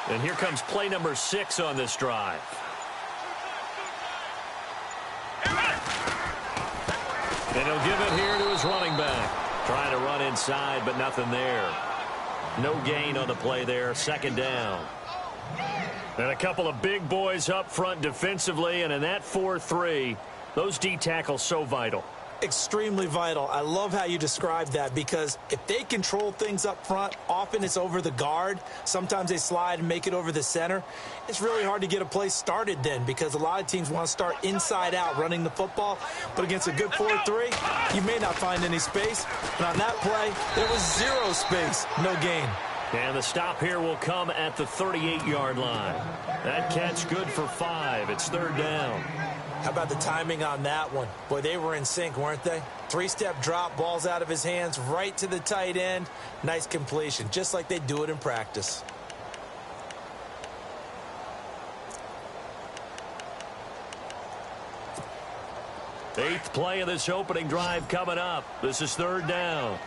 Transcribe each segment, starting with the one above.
And here comes play number 6 on this drive. And he'll give it here to his running back. Trying to run inside, but nothing there. No gain on the play there. Second down. And a couple of big boys up front defensively, and in that 4-3, those D tackles so vital. Extremely vital. I love how you described that, because if they control things up front, often it's over the guard. Sometimes they slide and make it over the center. It's really hard to get a play started then, because a lot of teams want to start inside out running the football. But against a good 4-3, you may not find any space. But on that play, there was zero space, no gain. And the stop here will come at the 38-yard line. That catch good for 5. It's third down. How about the timing on that one? Boy, they were in sync, weren't they? 3-step drop, balls out of his hands, right to the tight end. Nice completion, just like they do it in practice. Eighth play of this opening drive coming up. This is third down.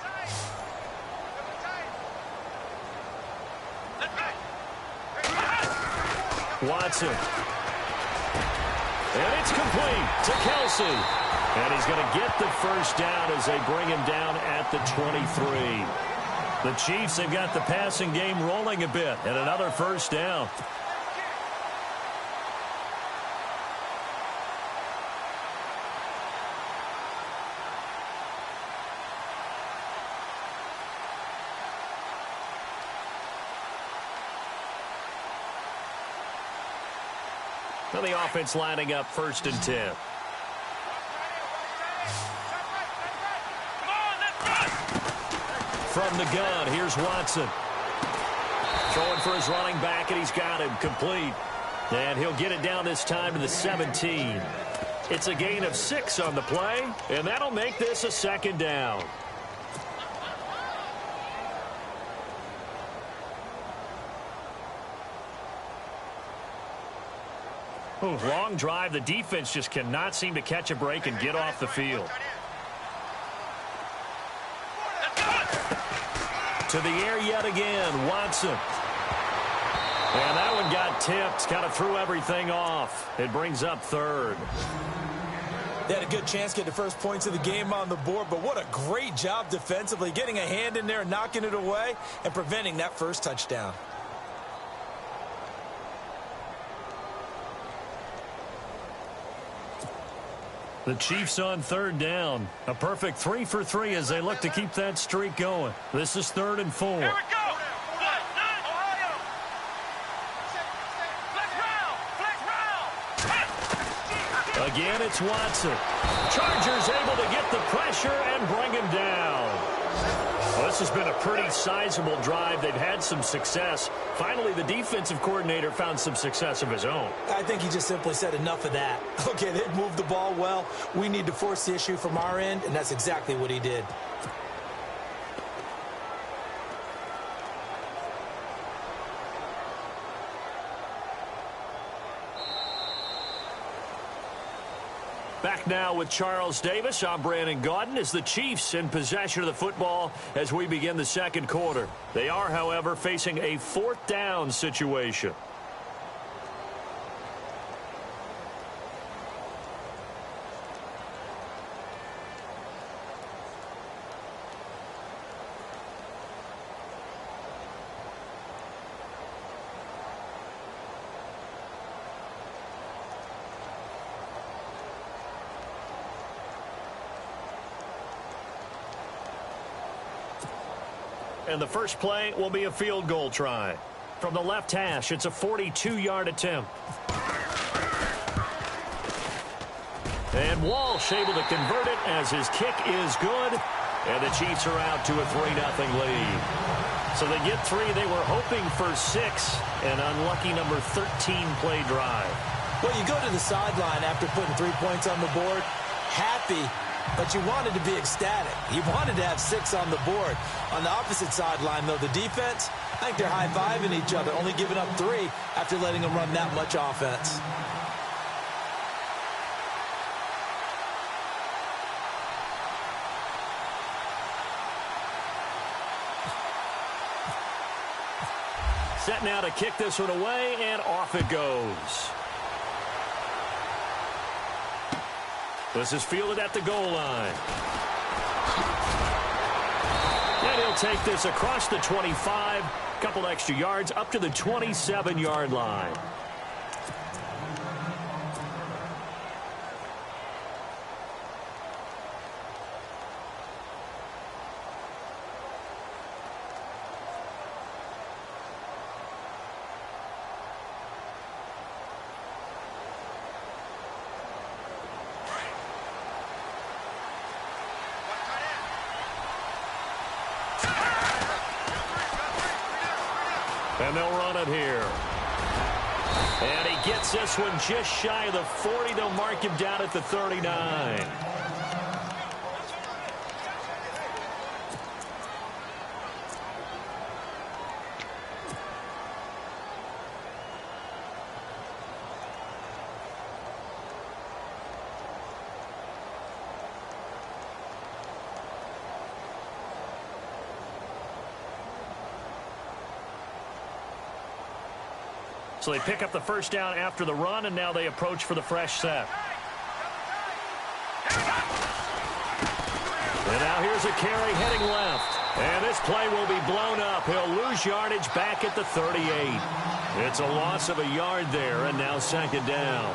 Watson. And it's complete to Kelsey. And he's going to get the first down as they bring him down at the 23. The Chiefs have got the passing game rolling a bit, and another first down. And the offense lining up 1st and 10. From the gun, here's Watson. Throwing for his running back, and he's got him complete. And he'll get it down this time to the 17. It's a gain of 6 on the play, and that'll make this a second down. Long drive. The defense just cannot seem to catch a break and get off the field. To the air yet again, Watson. And that one got tipped, kind of threw everything off. It brings up third. They had a good chance to get the first points of the game on the board, but what a great job defensively, getting a hand in there, knocking it away, and preventing that first touchdown. The Chiefs on third down. A perfect 3 for 3 as they look to keep that streak going. This is 3rd and 4. Here we go. Again, it's Watson. Chargers able to get the pressure and bring him down. Well, this has been a pretty sizable drive. They've had some success. Finally, the defensive coordinator found some success of his own. I think he just simply said enough of that. Okay, they've moved the ball well. We need to force the issue from our end, and that's exactly what he did. Back now with Charles Davis. I'm Brandon Gaudin as the Chiefs in possession of the football as we begin the second quarter. They are, however, facing a 4th down situation. And the first play will be a field goal try. From the left hash, it's a 42-yard attempt. And Walsh able to convert it as his kick is good. And the Chiefs are out to a 3-0 lead. So they get 3. They were hoping for 6. An unlucky number 13-play drive. Well, you go to the sideline after putting 3 points on the board, happy, but you wanted to be ecstatic. You wanted to have 6 on the board. On the opposite sideline, though, the defense, I think they're high-fiving each other, only giving up 3 after letting them run that much offense. Set now to kick this one away, and off it goes. This is fielded at the goal line. And he'll take this across the 25, a couple extra yards, up to the 27-yard line. And they'll run it here. And he gets this one just shy of the 40. They'll mark him down at the 39. So they pick up the first down after the run, and now they approach for the fresh set. And now here's a carry heading left. And this play will be blown up. He'll lose yardage back at the 38. It's a loss of a yard there, and now second down.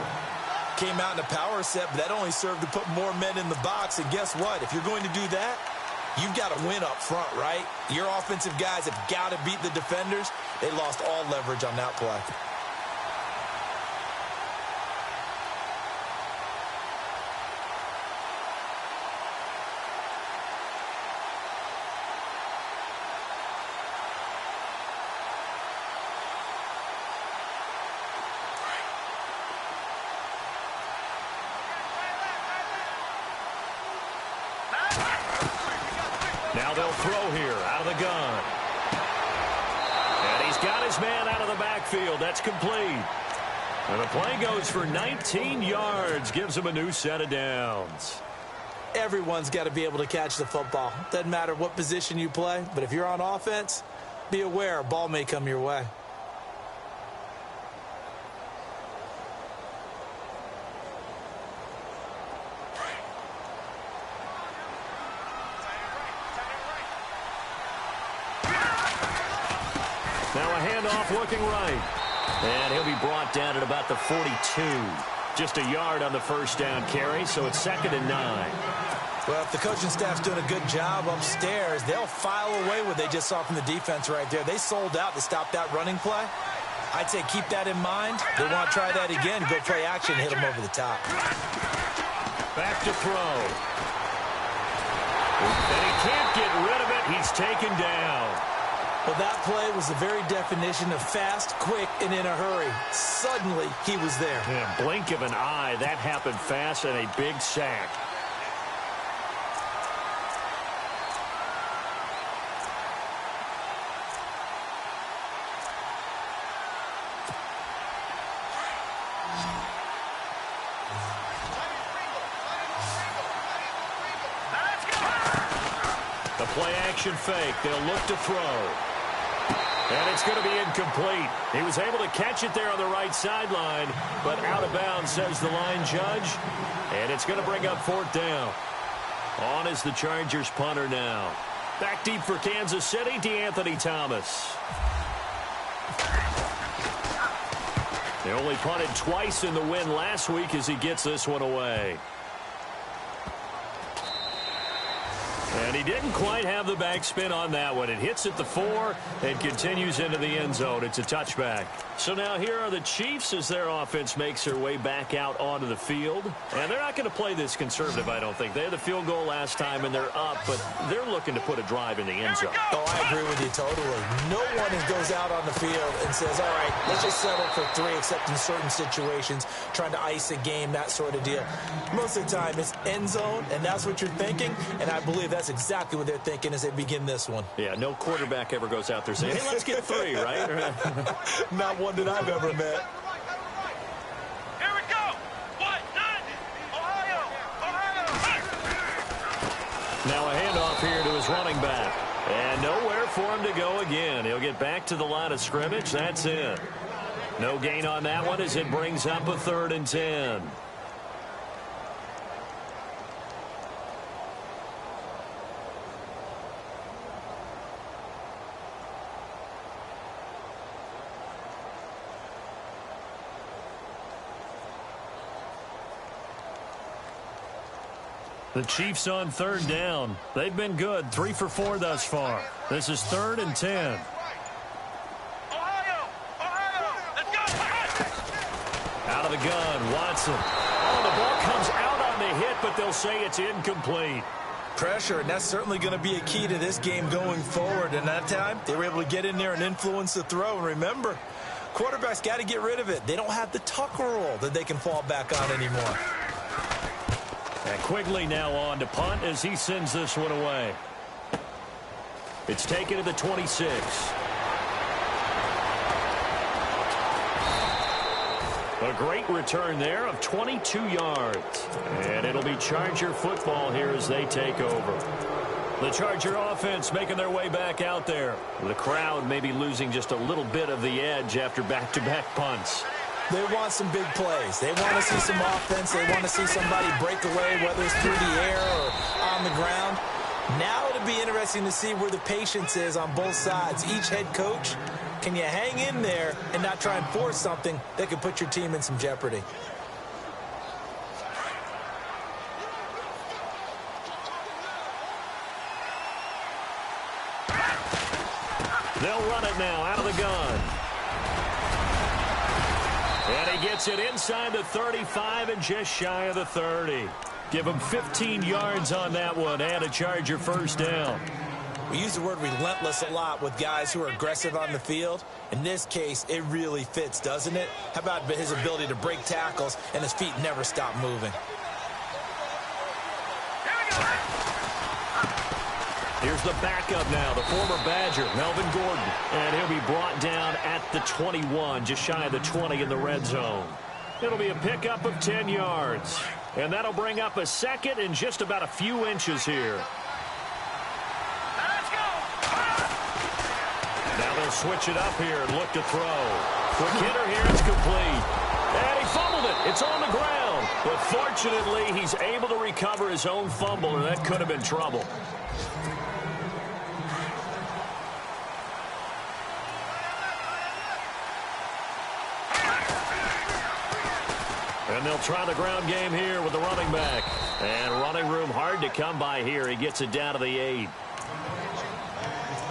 Came out in a power set, but that only served to put more men in the box. And guess what? If you're going to do that, you've got to win up front, right? Your offensive guys have got to beat the defenders. They lost all leverage on that play. Now they'll throw here out of the gun. And he's got his man out of the backfield. That's complete. And the play goes for 19 yards. Gives him a new set of downs. Everyone's got to be able to catch the football. Doesn't matter what position you play, but if you're on offense, be aware a ball may come your way. Now a handoff looking right. And he'll be brought down at about the 42. Just a yard on the first down carry, so it's 2nd and 9. Well, if the coaching staff's doing a good job upstairs, they'll file away what they just saw from the defense right there. They sold out to stop that running play. I'd say keep that in mind. They want to try that again, go play action, hit them over the top. Back to throw. And he can't get rid of it. He's taken down. Well, that play was the very definition of fast, quick, and in a hurry. Suddenly, he was there. Yeah, blink of an eye. That happened fast and a big sack. The play action fake. They'll look to throw. And it's going to be incomplete. He was able to catch it there on the right sideline, but out of bounds, says the line judge. And it's going to bring up 4th down. On is the Chargers punter now. Back deep for Kansas City, DeAnthony Thomas. They only punted twice in the win last week as he gets this one away. And he didn't quite have the backspin on that one. It hits at the 4 and continues into the end zone. It's a touchback. So now here are the Chiefs as their offense makes their way back out onto the field. And they're not going to play this conservative, I don't think. They had the field goal last time, and they're up, but they're looking to put a drive in the end zone. Oh, I agree with you totally. No one goes out on the field and says, all right, let's just settle for 3, except in certain situations, trying to ice a game, that sort of deal. Most of the time, it's end zone, and that's what you're thinking, and I believe that's exactly what they're thinking as they begin this one. Yeah, no quarterback ever goes out there saying, hey, let's get 3, right? Not one that I've ever met. Here we go. Ohio. Now a handoff here to his running back. And nowhere for him to go again. He'll get back to the line of scrimmage. That's it. No gain on that one as it brings up a 3rd and 10. The Chiefs on 3rd down. They've been good, 3 for 4 thus far. This is 3rd and 10. Out of the gun, Watson. Oh, the ball comes out on the hit, but they'll say it's incomplete. Pressure, and that's certainly going to be a key to this game going forward. And that time, they were able to get in there and influence the throw. And remember, quarterbacks got to get rid of it. They don't have the tuck roll that they can fall back on anymore. And Quigley now on to punt as he sends this one away. It's taken to the 26. A great return there of 22 yards. And it'll be Charger football here as they take over. The Charger offense making their way back out there. The crowd may be losing just a little bit of the edge after back-to-back punts. They want some big plays. They want to see some offense. They want to see somebody break away, whether it's through the air or on the ground. Now it'll be interesting to see where the patience is on both sides. Each head coach, can you hang in there and not try and force something that could put your team in some jeopardy? They'll run it now out of the gun. And he gets it inside the 35 and just shy of the 30. Give him 15 yards on that one and a Charger 1st down. We use the word relentless a lot with guys who are aggressive on the field. In this case, it really fits, doesn't it? How about his ability to break tackles and his feet never stop moving? Here's the backup now, the former Badger, Melvin Gordon. And he'll be brought down at the 21, just shy of the 20 in the red zone. It'll be a pickup of 10 yards. And that'll bring up a 2nd and just about a few inches here. Now they'll switch it up here and look to throw. Quick hitter here, it's complete. And he fumbled it. It's on the ground. But fortunately, he's able to recover his own fumble, or that could have been trouble. And they'll try the ground game here with the running back. And running room hard to come by here. He gets it down to the 8.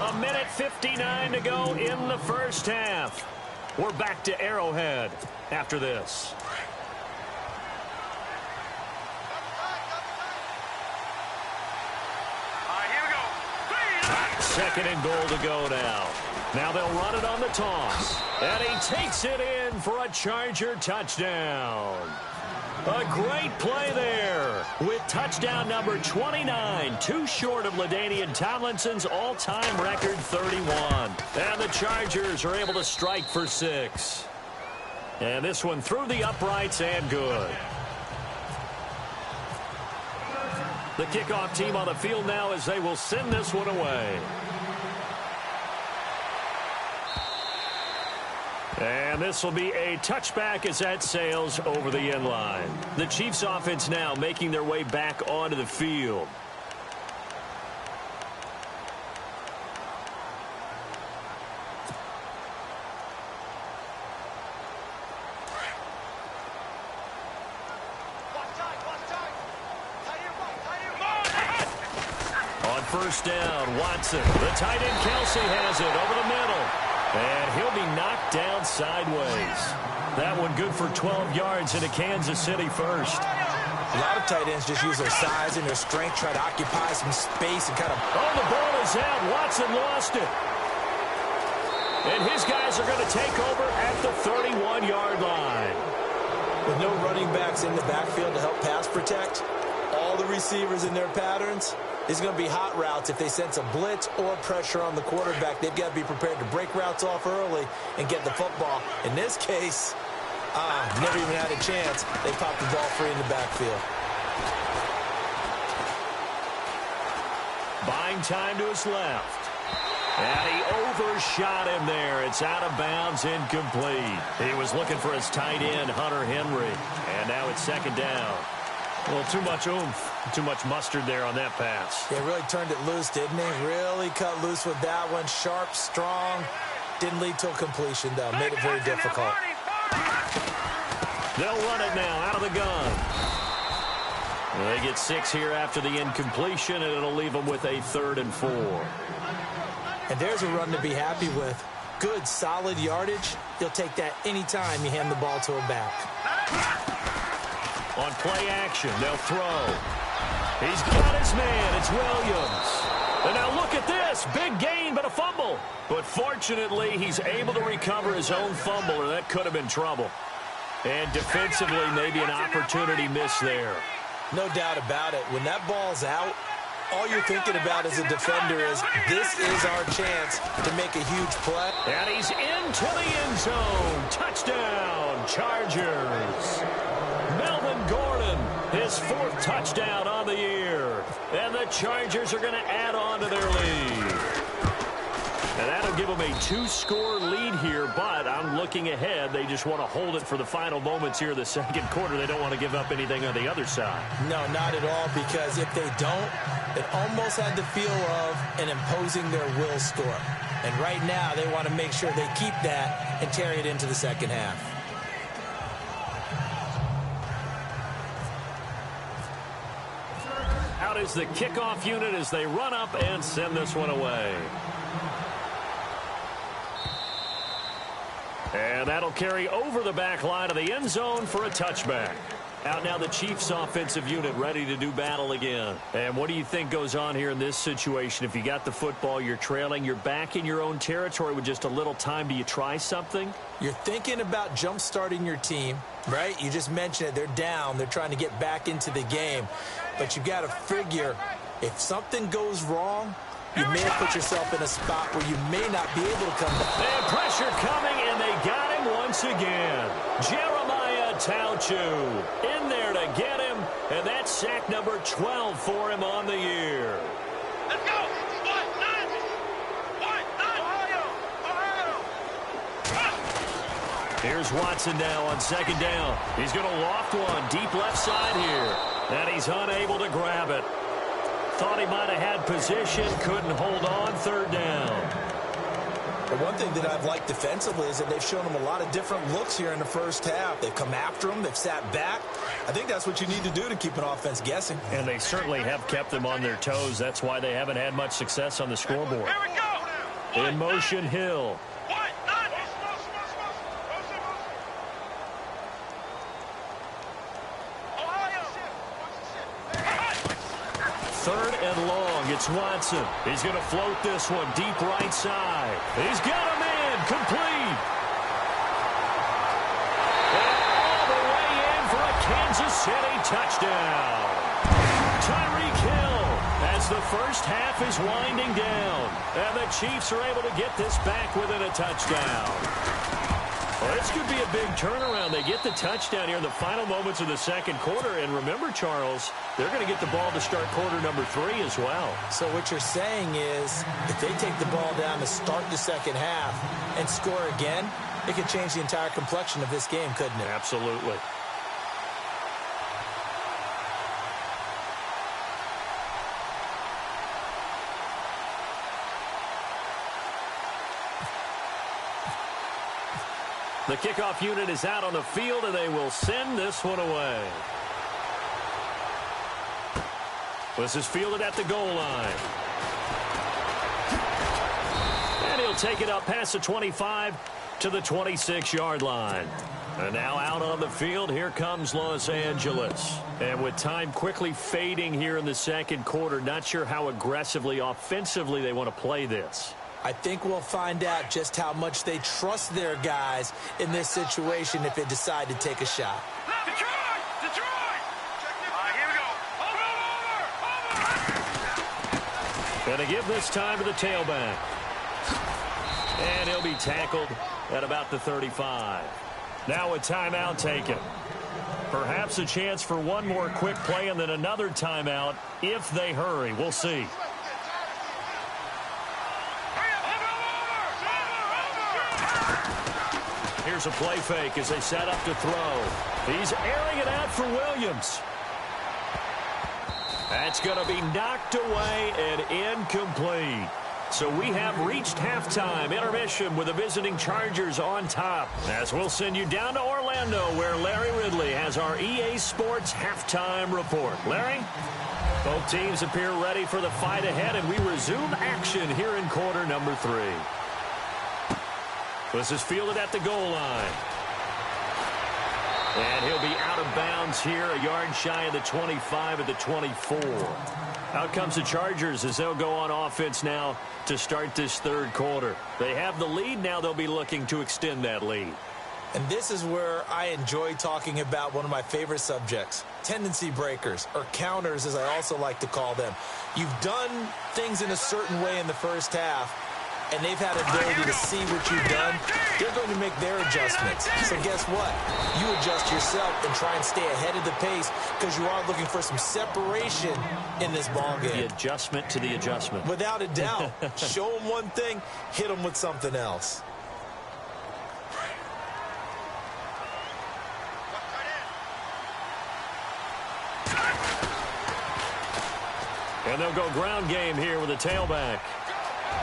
A minute 59 to go in the 1st half. We're back to Arrowhead after this. Second and goal to go now. Now they'll run it on the toss. And he takes it in for a Charger touchdown. A great play there with touchdown number 29, too short of LaDainian Tomlinson's all-time record 31. And the Chargers are able to strike for 6. And this one through the uprights and good. The kickoff team on the field now as they will send this one away. And this will be a touchback as that sails over the end line. The Chiefs offense now making their way back onto the field. On 1st down, Watson. The tight end Kelsey has it over the middle. And he'll be knocked down sideways. That one good for 12 yards into Kansas City first. A lot of tight ends just use their size and their strength, try to occupy some space and kind of... Oh, the ball is out. Watson lost it. And his guys are going to take over at the 31-yard line. With no running backs in the backfield to help pass protect, all the receivers in their patterns, it's going to be hot routes. If they sense a blitz or pressure on the quarterback, they've got to be prepared to break routes off early and get the football. In this case, never even had a chance. They popped the ball free in the backfield. Buying time to his left. And he overshot him there. It's out of bounds, incomplete. He was looking for his tight end, Hunter Henry. And now it's second down. Well, too much oomph, too much mustard there on that pass. They really turned it loose, didn't he? Really cut loose with that one. Sharp, strong. Didn't lead to a completion, though. Made it very difficult. They'll run it now out of the gun. They get 6 here after the incompletion, and it'll leave them with a 3rd and 4. And there's a run to be happy with. Good, solid yardage. You'll take that anytime you hand the ball to a back. On play action, they'll throw. He's got his man. It's Williams. And now look at this. Big gain, but a fumble. But fortunately, he's able to recover his own fumble, or that could have been trouble. And defensively, maybe an opportunity missed there. No doubt about it. When that ball's out, all you're thinking about as a defender is, this is our chance to make a huge play. And he's into the end zone. Touchdown, Chargers. Melvin Gordon, his 4th touchdown on the year. And the Chargers are going to add on to their lead. And that'll give them a 2-score lead here, but I'm looking ahead. They just want to hold it for the final moments here in the second quarter. They don't want to give up anything on the other side. No, not at all, because if they don't, it almost had the feel of an imposing their will score. And right now, they want to make sure they keep that and carry it into the second half. Out is the kickoff unit as they run up and send this one away. And that'll carry over the back line of the end zone for a touchback. Out now the Chiefs offensive unit ready to do battle again. And what do you think goes on here in this situation? If you got the football, you're trailing, you're back in your own territory with just a little time. Do you try something? You're thinking about jump-starting your team, right? You just mentioned it. They're down. They're trying to get back into the game. But you got to figure, if something goes wrong, you may have put yourself in a spot where you may not be able to come back. And pressure coming, and they got him once again. Jeremiah Tauchu in there to get him, and that's sack number 12 for him on the year. Let's go. Here's Watson now on second down. He's going to loft one deep left side here, and he's unable to grab it. Thought he might have had position, couldn't hold on, 3rd down. The one thing that I've liked defensively is that they've shown him a lot of different looks here in the first half. They've come after him. They've sat back. I think that's what you need to do to keep an offense guessing. And they certainly have kept them on their toes. That's why they haven't had much success on the scoreboard. Here we go. In motion, Hill. 3rd and long. It's Watson. He's going to float this one deep right side. He's got him in. Complete. And all the way in for a Kansas City touchdown. Tyreek Hill as the first half is winding down. And the Chiefs are able to get this back within a touchdown. Well, this could be a big turnaround. They get the touchdown here in the final moments of the second quarter. And remember, Charles, they're going to get the ball to start quarter number 3 as well. So what you're saying is if they take the ball down to start the second half and score again, it could change the entire complexion of this game, couldn't it? Absolutely. The kickoff unit is out on the field, and they will send this one away. This is fielded at the goal line. And he'll take it up past the 25 to the 26-yard line. And now out on the field, here comes Los Angeles. And with time quickly fading here in the second quarter, not sure how aggressively, offensively they want to play this. I think we'll find out just how much they trust their guys in this situation if they decide to take a shot. Detroit! All right, here we go. Over! Going to give this time to the tailback. And he'll be tackled at about the 35. Now a timeout taken. Perhaps a chance for one more quick play and then another timeout if they hurry. We'll see. here's a play fake as they set up to throw. He's airing it out for Williams. That's going to be knocked away and incomplete. So we have reached halftime intermission with the visiting Chargers on top. As we'll send you down to Orlando where Larry Ridley has our EA Sports halftime report. Larry? Both teams appear ready for the fight ahead, and we resume action here in quarter number 3. This is fielded at the goal line. And he'll be out of bounds here, a yard shy of the 25 at the 24. Out comes the Chargers as they'll go on offense now to start this third quarter. They have the lead. Now they'll be looking to extend that lead. And this is where I enjoy talking about one of my favorite subjects, tendency breakers, or counters as I also like to call them. You've done things in a certain way in the first half, and they've had an ability to see what you've done. They're going to make their adjustments. So guess what? You adjust yourself and try and stay ahead of the pace because you are looking for some separation in this ball game. The adjustment to the adjustment. Without a doubt. Show them one thing, hit them with something else. And they'll go ground game here with a tailback.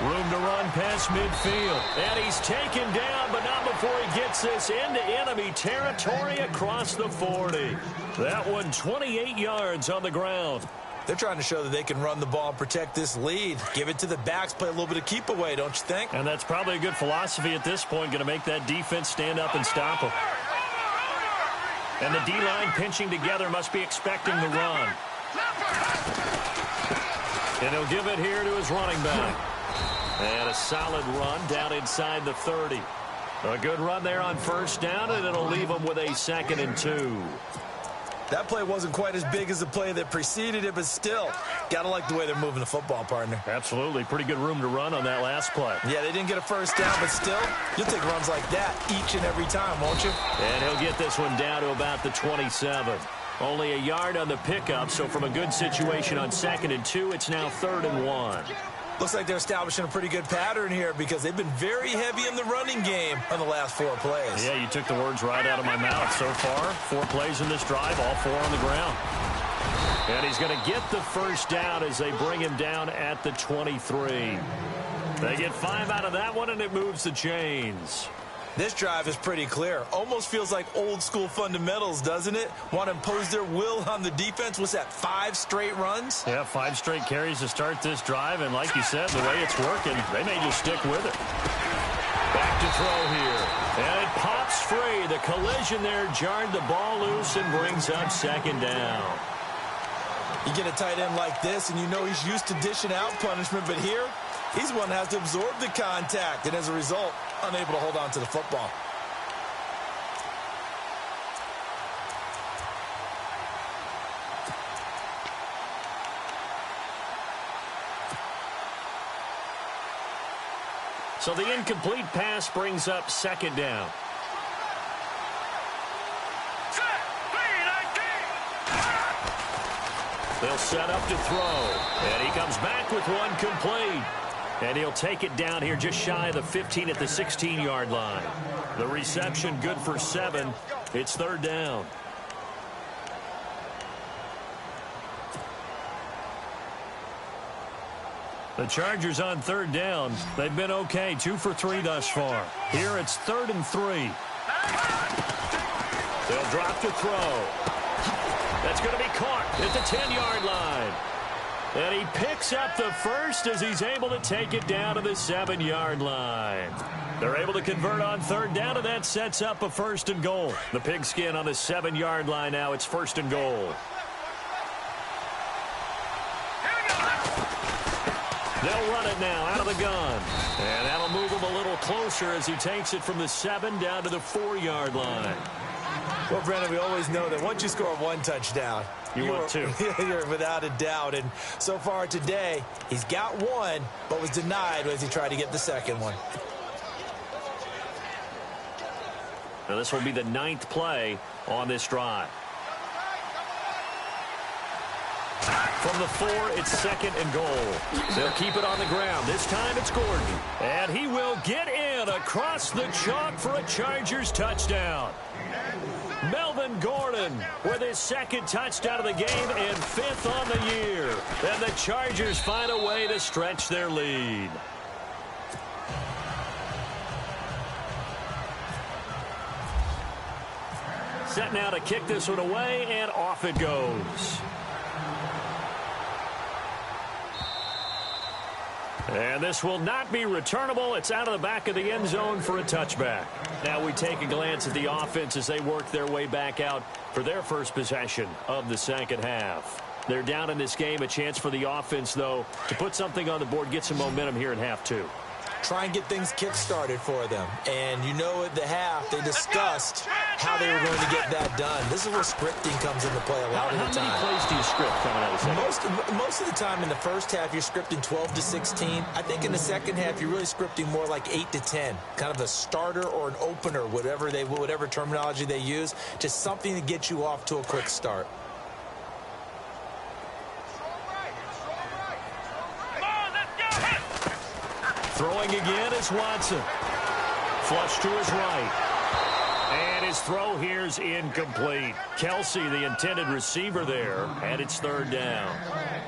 Room to run past midfield. And he's taken down, but not before he gets this into enemy territory across the 40. That one 28 yards on the ground. They're trying to show that they can run the ball and protect this lead. Give it to the backs, play a little bit of keep away, don't you think? And that's probably a good philosophy at this point, going to make that defense stand up and stop them. And the D-line pinching together must be expecting the run. And he'll give it here to his running back. And a solid run down inside the 30. A good run there on first down, and it'll leave them with a 2nd and 2. That play wasn't quite as big as the play that preceded it, but still, got to like the way they're moving the football, partner. Absolutely. Pretty good room to run on that last play. Yeah, they didn't get a first down, but still, you'll take runs like that each and every time, won't you? And he'll get this one down to about the 27. Only a yard on the pickup, so from a good situation on 2nd and 2, it's now 3rd and 1. Looks like they're establishing a pretty good pattern here because they've been very heavy in the running game on the last 4 plays. Yeah, you took the words right out of my mouth. So far, 4 plays in this drive, all 4 on the ground. And he's going to get the first down as they bring him down at the 23. They get 5 out of that one, and it moves the chains. This drive is pretty clear. Almost feels like old school fundamentals, doesn't it? Want to impose their will on the defense. What's that, 5 straight runs? Yeah, 5 straight carries to start this drive. And like you said, the way it's working, they may just stick with it. Back to throw here. And it pops free. The collision there jarred the ball loose and brings up 2nd down. You get a tight end like this, and you know he's used to dishing out punishment. But here, he's one that has to absorb the contact. And as a result, unable to hold on to the football. So the incomplete pass brings up 2nd down. They'll set up to throw. And he comes back with one complete. And he'll take it down here just shy of the 15 at the 16-yard line. The reception good for 7. It's 3rd down. The Chargers on 3rd down. They've been okay, 2 for 3 thus far. Here it's 3rd and 3. They'll drop to throw. That's going to be caught at the 10-yard line. And he picks up the first as he's able to take it down to the 7-yard line. They're able to convert on 3rd down, and that sets up a 1st and goal. The Pigskin on the 7-yard line now. It's 1st and goal. They'll run it now out of the gun. And that'll move him a little closer as he takes it from the 7 down to the 4-yard line. Well, Brennan, we always know that once you score 1 touchdown, you want 2. You're without a doubt. And so far today, he's got 1, but was denied as he tried to get the 2nd one. Now this will be the 9th play on this drive. From the 4, it's 2nd and goal. They'll keep it on the ground. This time it's Gordon. And he will get in And across the chalk for a Chargers touchdown. Melvin Gordon with his second touchdown of the game and 5th on the year. And the Chargers find a way to stretch their lead. Set now to kick this one away, and off it goes. And this will not be returnable. It's out of the back of the end zone for a touchback. Now we take a glance at the offense as they work their way back out for their first possession of the second half. They're down in this game. A chance for the offense, though, to put something on the board, get some momentum here in half two. Try and get things kick-started for them. And you know at the half, they discussed how they were going to get that done. This is where scripting comes into play a lot of the time. How many plays do you script coming out of the second? Most of the time in the first half, you're scripting 12 to 16. I think in the second half, you're really scripting more like 8 to 10. Kind of a starter or an opener, whatever terminology they use. Just something to get you off to a quick start. Throwing again is Watson. Flush to his right. And his throw here's incomplete. Kelsey, the intended receiver there, and it's third down.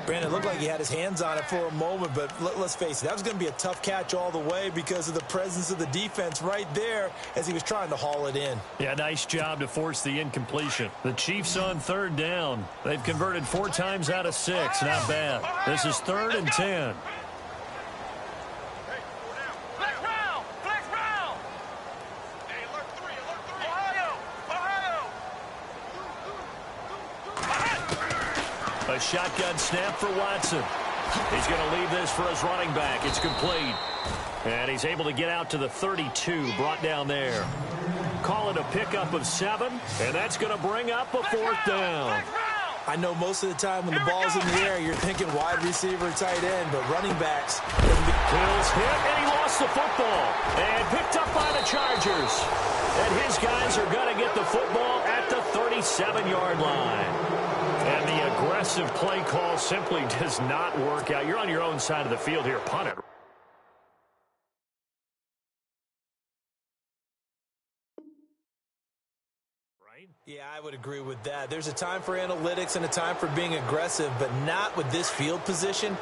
Brandon, it looked like he had his hands on it for a moment, but let's face it, that was going to be a tough catch all the way because of the presence of the defense right there as he was trying to haul it in. Yeah, nice job to force the incompletion. The Chiefs on third down. They've converted 4 times out of 6. Not bad. This is 3rd and 10. A shotgun snap for Watson. He's going to leave this for his running back. It's complete. And he's able to get out to the 32, brought down there. Call it a pickup of 7, and that's going to bring up a 4th down. I know most of the time when the ball's in the air, you're thinking wide receiver, tight end, but running backs. Hills hit, and he lost the football. And picked up by the Chargers. And his guys are going to get the football at the 37-yard line. And the aggressive play call simply does not work out. You're on your own side of the field here. Punt it. Right? Yeah, I would agree with that. There's a time for analytics and a time for being aggressive, but not with this field position.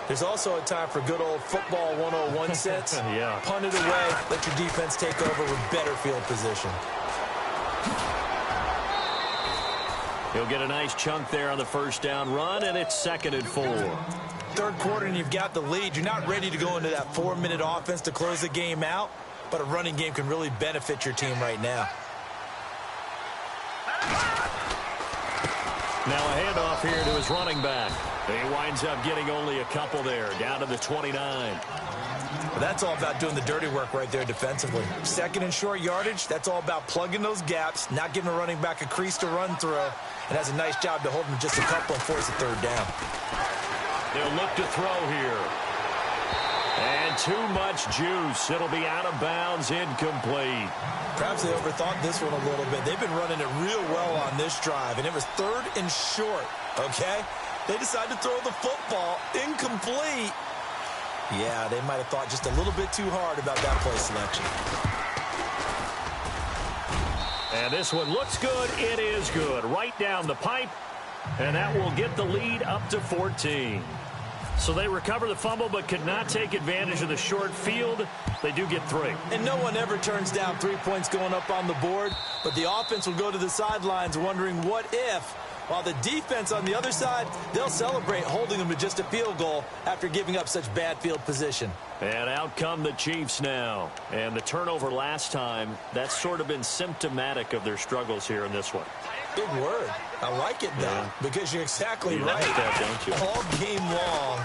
There's also a time for good old football 101 sense. Yeah. Punt it away, let your defense take over with better field position. He'll get a nice chunk there on the first down run, and it's 2nd and 4. Third quarter, and you've got the lead. You're not ready to go into that 4-minute offense to close the game out, but a running game can really benefit your team right now. Now a handoff here to his running back. He winds up getting only a couple there, down to the 29. Well, that's all about doing the dirty work right there defensively. 2nd and short yardage, that's all about plugging those gaps, not giving a running back a crease to run through, and has a nice job to hold him just a couple and force a 3rd down. They'll look to throw here. And too much juice. It'll be out of bounds, incomplete. Perhaps they overthought this one a little bit. They've been running it real well on this drive, and it was 3rd and short, okay? They decided to throw the football incomplete. Yeah, they might have thought just a little bit too hard about that play selection. And this one looks good. It is good. Right down the pipe. And that will get the lead up to 14. So they recover the fumble but could not take advantage of the short field. They do get 3. And no one ever turns down 3 points going up on the board. But the offense will go to the sidelines wondering what if. While the defense on the other side, they'll celebrate holding them to just a field goal after giving up such bad field position. And out come the Chiefs now. And the turnover last time, that's sort of been symptomatic of their struggles here in this one. Big word. I like it, though, because you're exactly right. Like that, don't you? All game long,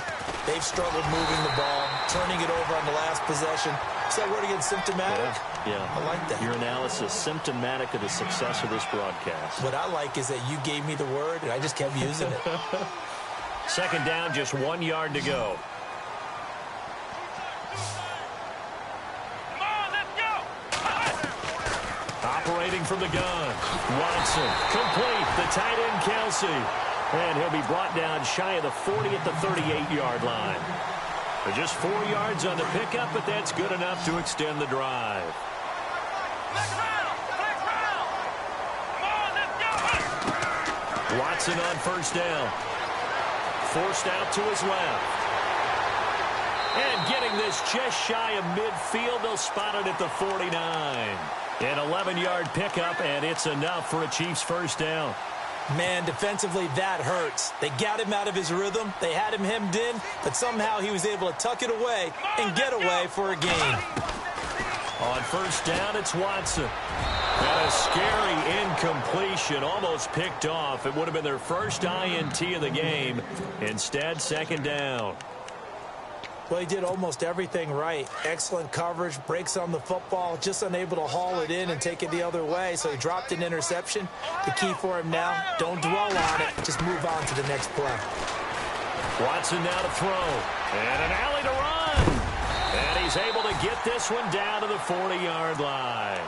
they've struggled moving the ball, turning it over on the last possession. Is that word again, symptomatic? Yeah. I like that. Your analysis, symptomatic of the success of this broadcast. What I like is that you gave me the word, and I just kept using it. 2nd down, just 1 yard to go. Operating from the gun. Watson, complete. The tight end, Kelsey. And he'll be brought down shy of the 40 at the 38-yard line. Just 4 yards on the pickup, but that's good enough to extend the drive. Watson on first down. Forced out to his left. And getting this just shy of midfield, they'll spot it at the 49. An 11-yard pickup, and it's enough for a Chiefs first down. Man, defensively, that hurts. They got him out of his rhythm. They had him hemmed in, but somehow he was able to tuck it away and get away for a gain. On first down, it's Watson. And a scary incompletion, almost picked off. It would have been their first INT of the game. Instead, second down. Well, he did almost everything right. Excellent coverage, breaks on the football, just unable to haul it in and take it the other way, so he dropped an interception. The key for him now, don't dwell on it, just move on to the next play. Watson now to throw, and an alley to run. And he's able to get this one down to the 40-yard line.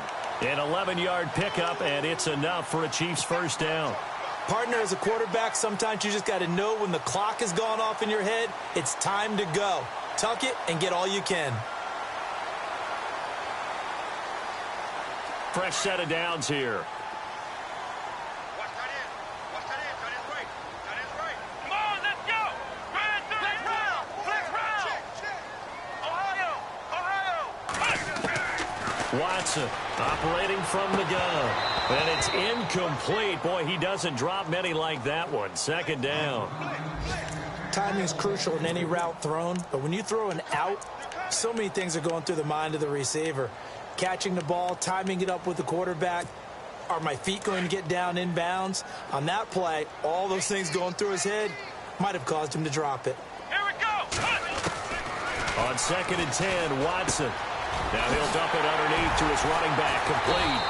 An 11-yard pickup, and it's enough for a Chiefs first down. Partner, as a quarterback, sometimes you just got to know when the clock has gone off in your head, it's time to go. Tuck it and get all you can. Fresh set of downs here. Watch that in. Watch that in. That is right. That is right. Come on, let's go. Flex round. Flex round. Ohio. Watson operating from the gun. And it's incomplete. Boy, he doesn't drop many like that one. Second down. Timing is crucial in any route thrown, but when you throw an out, so many things are going through the mind of the receiver. Catching the ball, timing it up with the quarterback. Are my feet going to get down inbounds? On that play, all those things going through his head might have caused him to drop it. Here we go. On second and 10, Watson. Now he'll dump it underneath to his running back, complete.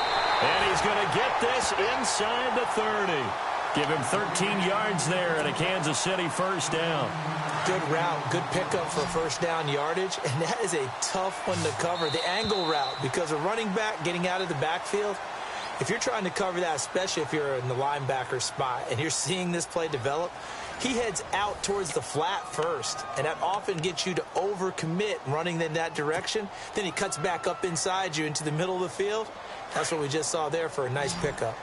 And he's going to get this inside the 30. Give him 13 yards there and a Kansas City first down. Good route, good pickup for first down yardage, and that is a tough one to cover. The angle route, because a running back getting out of the backfield, if you're trying to cover that, especially if you're in the linebacker spot and you're seeing this play develop, he heads out towards the flat first, and that often gets you to overcommit running in that direction. Then he cuts back up inside you into the middle of the field. That's what we just saw there for a nice pickup.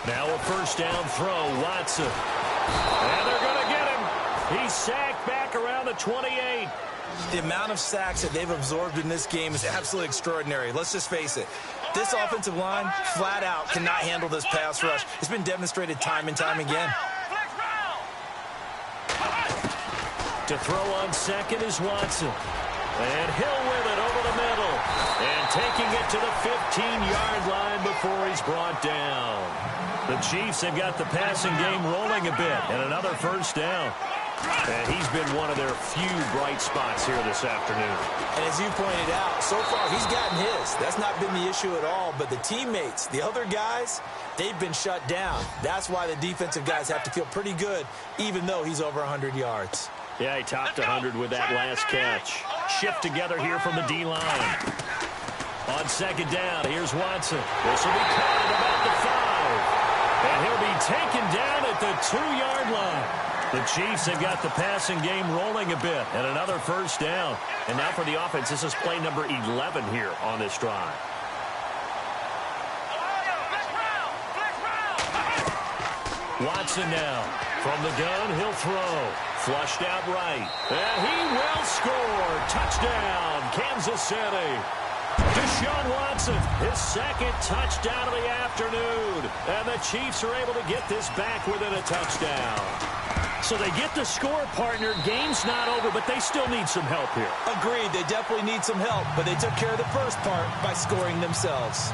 Now a first down throw, Watson. And they're going to get him. He's sacked back around the 28. The amount of sacks that they've absorbed in this game is absolutely extraordinary. Let's just face it. This offensive line, flat out, cannot handle this pass rush. It's been demonstrated time and time again. To throw on second is Watson. And Hill with it over the middle. And taking it to the 15-yard line before he's brought down. The Chiefs have got the passing game rolling a bit. And another first down. And he's been one of their few bright spots here this afternoon. And as you pointed out, so far he's gotten his. That's not been the issue at all. But the teammates, the other guys, they've been shut down. That's why the defensive guys have to feel pretty good, even though he's over 100 yards. Yeah, he topped 100 with that last catch. Shift together here from the D-line. On second down, here's Watson. This will be caught at about the 5. And he'll be taken down at the 2-yard line. The Chiefs have got the passing game rolling a bit. And another first down. And now for the offense, this is play number 11 here on this drive. Watson now. From the gun, he'll throw. Flushed out right. And he will score. Touchdown, Kansas City. Deshaun Watson, his second touchdown of the afternoon. And the Chiefs are able to get this back within a touchdown. So they get the score, partner. Game's not over, but they still need some help here. Agreed, they definitely need some help, but they took care of the first part by scoring themselves.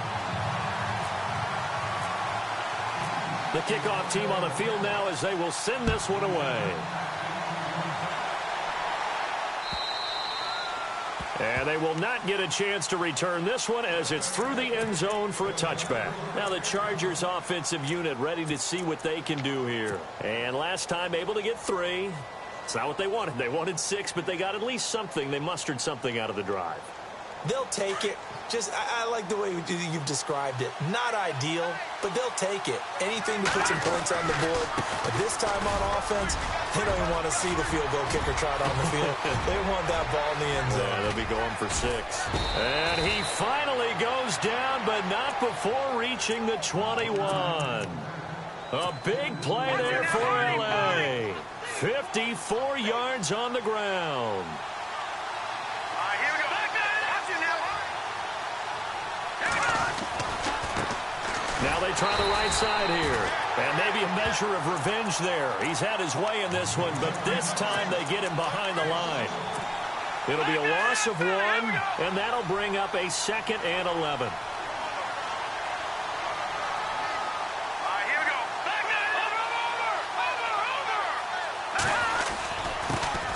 The kickoff team on the field now as they will send this one away. And they will not get a chance to return this one as it's through the end zone for a touchback. Now the Chargers offensive unit ready to see what they can do here. And last time able to get 3. It's not what they wanted. They wanted 6, but they got at least something. They mustered something out of the drive. They'll take it. I like the way you've described it. Not ideal, but they'll take it. Anything to put some points on the board. But this time on offense, they don't even want to see the field goal kicker trot on the field. They want that ball in the end zone. Yeah, they'll be going for 6. And he finally goes down, but not before reaching the 21. A big play there for L.A. 54 yards on the ground. Here we go. Watch it now. Now they try the right side here. And maybe a measure of revenge there. He's had his way in this one, but this time they get him behind the line. It'll be a loss of 1, and that'll bring up a 2nd and 11. Here we go.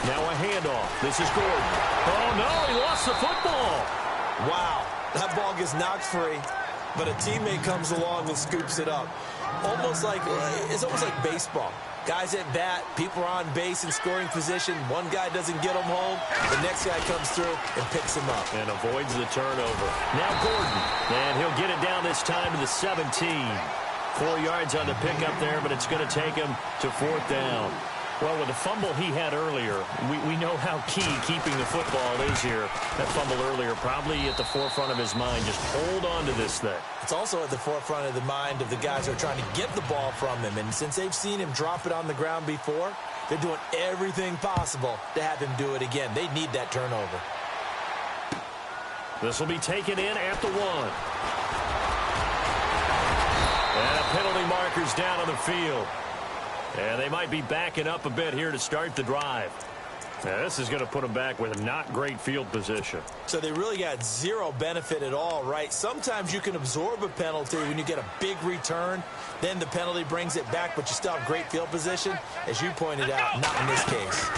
Now a handoff. This is Gordon. Oh, no, he lost the football. Wow, that ball gets knocked free, but a teammate comes along and scoops it up. It's almost like baseball. Guys at bat, people are on base in scoring position. One guy doesn't get them home. The next guy comes through and picks him up. And avoids the turnover. Now Gordon. And he'll get it down this time to the 17. 4 yards on the pickup there, but it's going to take him to 4th down. Well, with the fumble he had earlier, we know how key keeping the football is here. That fumble earlier probably at the forefront of his mind. Just hold on to this thing. It's also at the forefront of the mind of the guys who are trying to get the ball from him. And since they've seen him drop it on the ground before, they're doing everything possible to have him do it again. They need that turnover. This will be taken in at the 1. And a penalty marker's down on the field. And they might be backing up a bit here to start the drive. Now, this is going to put them back with a not great field position. So they really got zero benefit at all, right? Sometimes you can absorb a penalty when you get a big return. Then the penalty brings it back, but you still have great field position. As you pointed out, not in this case.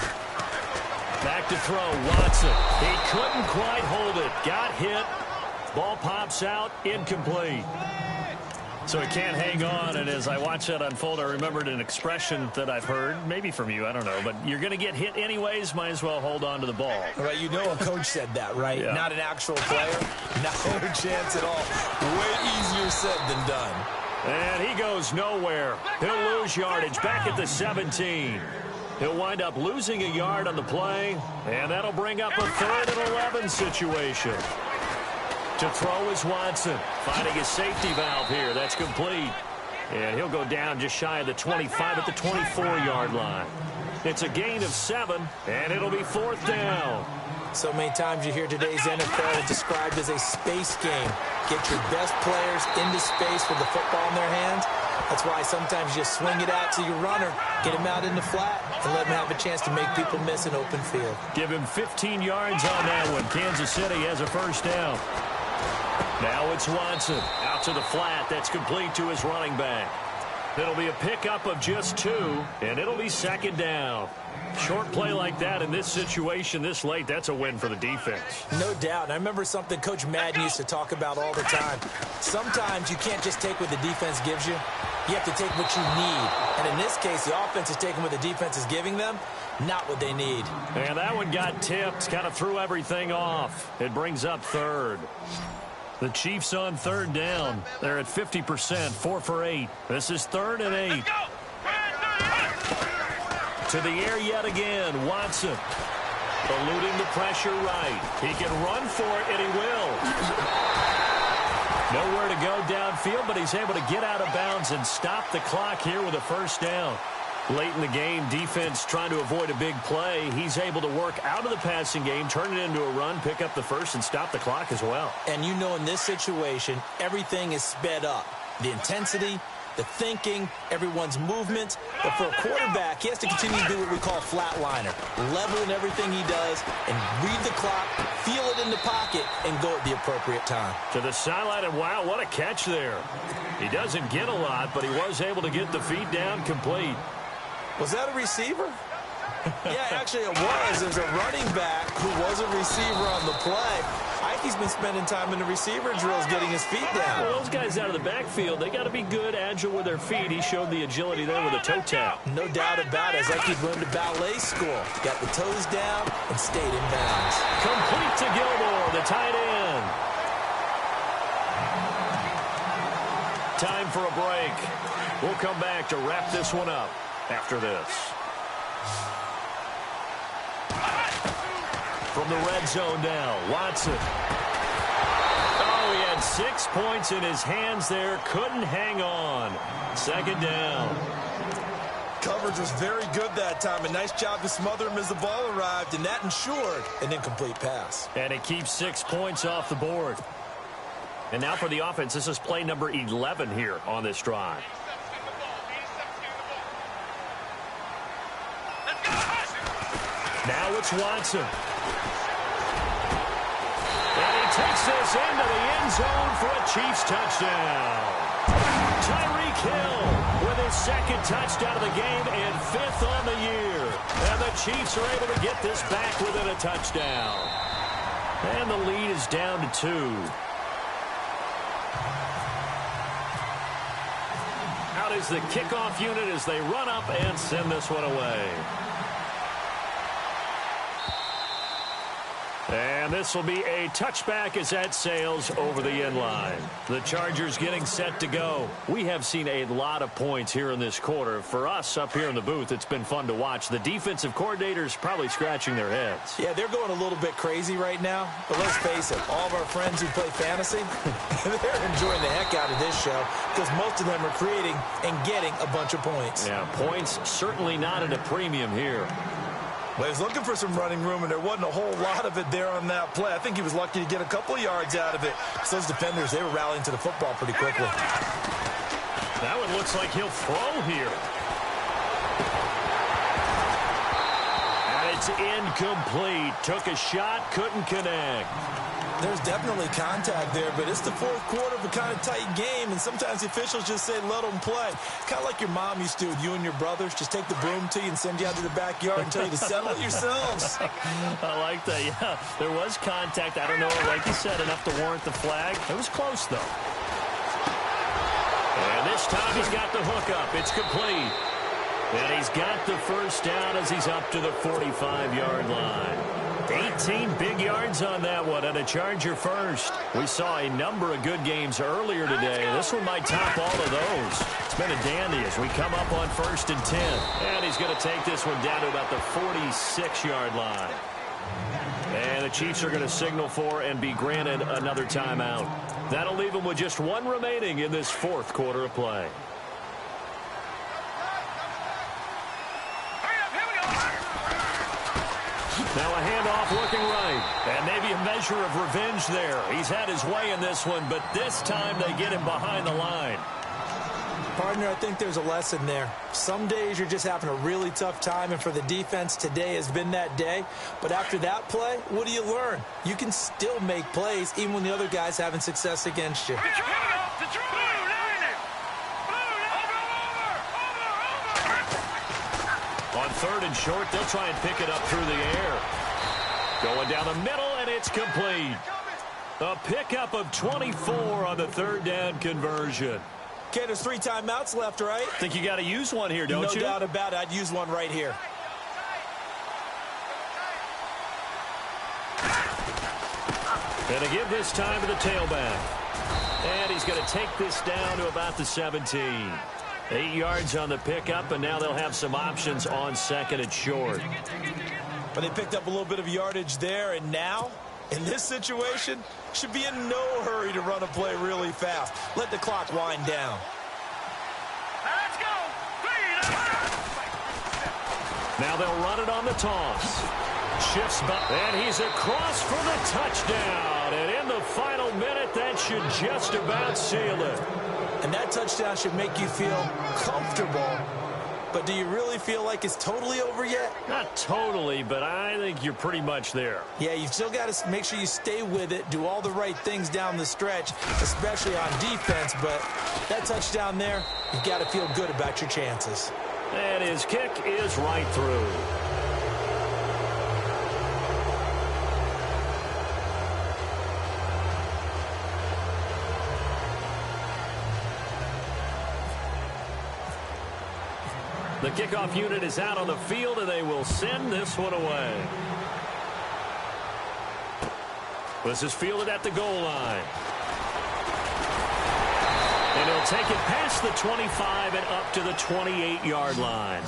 Back to throw, Watson. He couldn't quite hold it. Got hit. Ball pops out, incomplete. So he can't hang on, and as I watch that unfold, I remembered an expression that I've heard, maybe from you, I don't know, but you're going to get hit anyways, might as well hold on to the ball. Right, you know a coach said that, right? Yeah. Not an actual player. Not a chance at all. Way easier said than done. And he goes nowhere. He'll lose yardage back at the 17. He'll wind up losing a yard on the play, and that'll bring up a 3rd and 11 situation. To throw is Watson, finding a safety valve here. That's complete. And he'll go down just shy of the 25 at the 24-yard line. It's a gain of 7, and it'll be 4th down. So many times you hear today's NFL described as a space game. Get your best players into space with the football in their hands. That's why sometimes you swing it out to your runner, get him out in the flat, and let him have a chance to make people miss an open field. Give him 15 yards on that one. Kansas City has a 1st down. Now it's Watson out to the flat. That's complete to his running back. It'll be a pickup of just 2, and it'll be 2nd down. Short play like that in this situation this late, that's a win for the defense. No doubt. I remember something Coach Madden used to talk about all the time. Sometimes you can't just take what the defense gives you. You have to take what you need. And in this case, the offense is taking what the defense is giving them, not what they need. And that one got tipped, kind of threw everything off. It brings up 3rd. The Chiefs on 3rd down. They're at 50%, 4 for 8. This is 3rd and 8. To the air yet again, Watson. Eluding the pressure right. He can run for it, and he will. Nowhere to go downfield, but he's able to get out of bounds and stop the clock here with a 1st down. Late in the game, defense trying to avoid a big play. He's able to work out of the passing game, turn it into a run, pick up the 1st, and stop the clock as well. And you know in this situation, everything is sped up. The intensity, the thinking, everyone's movement. But for a quarterback, he has to continue to do what we call flatliner. Level in everything he does and read the clock, feel it in the pocket, and go at the appropriate time. To the sideline, and wow, what a catch there. He doesn't get a lot, but he was able to get the feet down complete. Was that a receiver? Yeah, actually it was. There's a running back who was a receiver on the play. Ike's been spending time in the receiver drills getting his feet down. Well, those guys out of the backfield, they got to be good, agile with their feet. He showed the agility there with a toe tap. No doubt about it. It's like he's going to ballet school. Got the toes down and stayed in bounds. Complete to Gilmore, the tight end. time for a break. We'll come back to wrap this one up after this. From the red zone now, Watson. Oh, he had 6 points in his hands there. Couldn't hang on. Second down. Coverage was very good that time. A nice job to smother him as the ball arrived, and that ensured an incomplete pass. And it keeps 6 points off the board. And now for the offense, this is play number 11 here on this drive. Now it's Watson. And he takes this into the end zone for a Chiefs touchdown. Tyreek Hill with his second touchdown of the game and 5th on the year. And the Chiefs are able to get this back within a touchdown. And the lead is down to 2. Out is the kickoff unit as they run up and send this one away. And this will be a touchback as that sails over the end line. The Chargers getting set to go. We have seen a lot of points here in this quarter. For us up here in the booth, it's been fun to watch. The defensive coordinators probably scratching their heads. Yeah, they're going a little bit crazy right now. But let's face it, all of our friends who play fantasy, they're enjoying the heck out of this show because most of them are creating and getting a bunch of points. Yeah, points certainly not at a premium here. Well, he was looking for some running room, and there wasn't a whole lot of it there on that play. I think he was lucky to get a couple of yards out of it. So those defenders, they were rallying to the football pretty quickly. That one looks like he'll throw here. And it's incomplete. Took a shot, couldn't connect. There's definitely contact there, but it's the fourth quarter of a kind of tight game, and sometimes the officials just say, let them play. Kind of like your mom used to with you and your brothers. Just take the broom to you and send you out to the backyard and tell you to settle it yourselves. I like that, yeah. There was contact. I don't know, like you said, enough to warrant the flag. It was close, though. And this time he's got the hook up. It's complete. And he's got the first down as he's up to the 45-yard line. 18 big yards on that one, and a Charger first. We saw a number of good games earlier today. This one might top all of those. It's been a dandy as we come up on 1st and 10. And he's going to take this one down to about the 46-yard line. And the Chiefs are going to signal for and be granted another timeout. That'll leave them with just one remaining in this fourth quarter of play. Now a handoff looking right. And maybe a measure of revenge there. He's had his way in this one, but this time they get him behind the line. Partner, I think there's a lesson there. Some days you're just having a really tough time, and for the defense, today has been that day. But after that play, what do you learn? You can still make plays even when the other guy's having success against you. On 3rd and short, they'll try and pick it up through the air. Going down the middle, and it's complete. A pickup of 24 on the 3rd down conversion. Okay, there's 3 timeouts left, right? Think you got to use one here, don't you? No doubt about it. I'd use one right here. And to give this time to the tailback. And he's going to take this down to about the 17. 8 yards on the pickup, and now they'll have some options on 2nd and short. But they picked up a little bit of yardage there, and now, in this situation, should be in no hurry to run a play really fast. Let the clock wind down. Let's go. Now they'll run it on the toss. Shifts back, and he's across for the touchdown. And in the final minute, that should just about seal it. And that touchdown should make you feel comfortable. But do you really feel like it's totally over yet? Not totally, but I think you're pretty much there. Yeah, you've still got to make sure you stay with it, do all the right things down the stretch, especially on defense. But that touchdown there, you've got to feel good about your chances. And his kick is right through. The kickoff unit is out on the field, and they will send this one away. This is fielded at the goal line. And he'll take it past the 25 and up to the 28-yard line.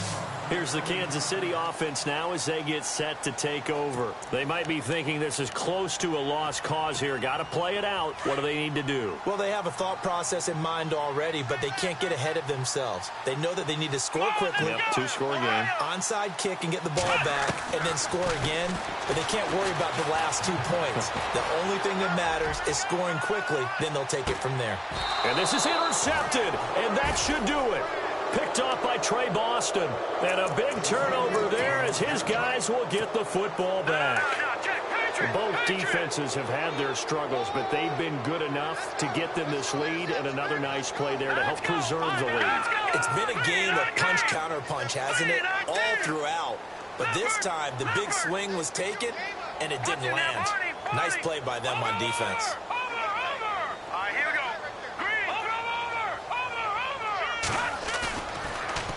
Here's the Kansas City offense now as they get set to take over. They might be thinking this is close to a lost cause here. Got to play it out. What do they need to do? Well, they have a thought process in mind already, but they can't get ahead of themselves. They know that they need to score quickly. Yep, two-score game. Onside kick and get the ball back and then score again, but they can't worry about the last 2 points. The only thing that matters is scoring quickly, then they'll take it from there. And this is intercepted, and that should do it. Picked off by Trey Boston. And a big turnover there as his guys will get the football back. Both defenses have had their struggles, but they've been good enough to get them this lead, and another nice play there to help preserve the lead. It's been a game of punch-counter-punch, hasn't it? All throughout. But this time, the big swing was taken, and it didn't land. Nice play by them on defense.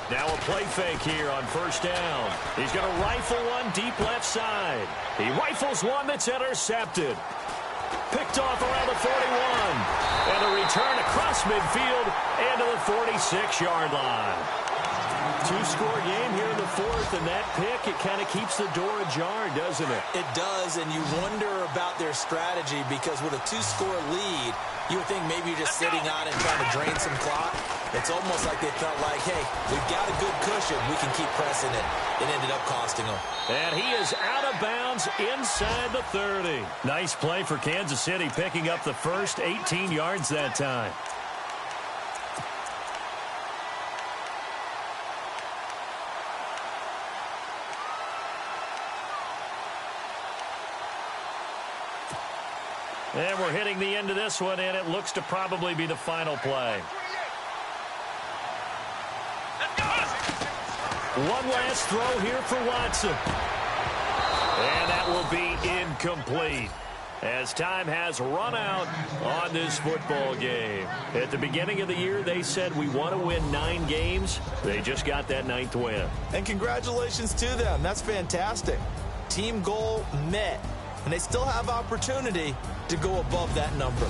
Now a play fake here on first down. He's going to rifle one deep left side. He rifles one that's intercepted. Picked off around the 41. And a return across midfield and to the 46-yard line. Two-score game here in the fourth, and that pick, it kind of keeps the door ajar, doesn't it? It does, and you wonder about their strategy because with a two-score lead, you would think maybe you're just sitting on it trying to drain some clock. It's almost like they felt like, hey, we've got a good cushion. We can keep pressing it. It ended up costing them. And he is out of bounds inside the 30. Nice play for Kansas City, picking up the first 18 yards that time. And we're hitting the end of this one, and it looks to probably be the final play. One last throw here for Watson. And that will be incomplete, as time has run out on this football game. At the beginning of the year, they said we want to win 9 games. They just got that 9th win. And congratulations to them. That's fantastic. Team goal met. And they still have opportunity to go above that number.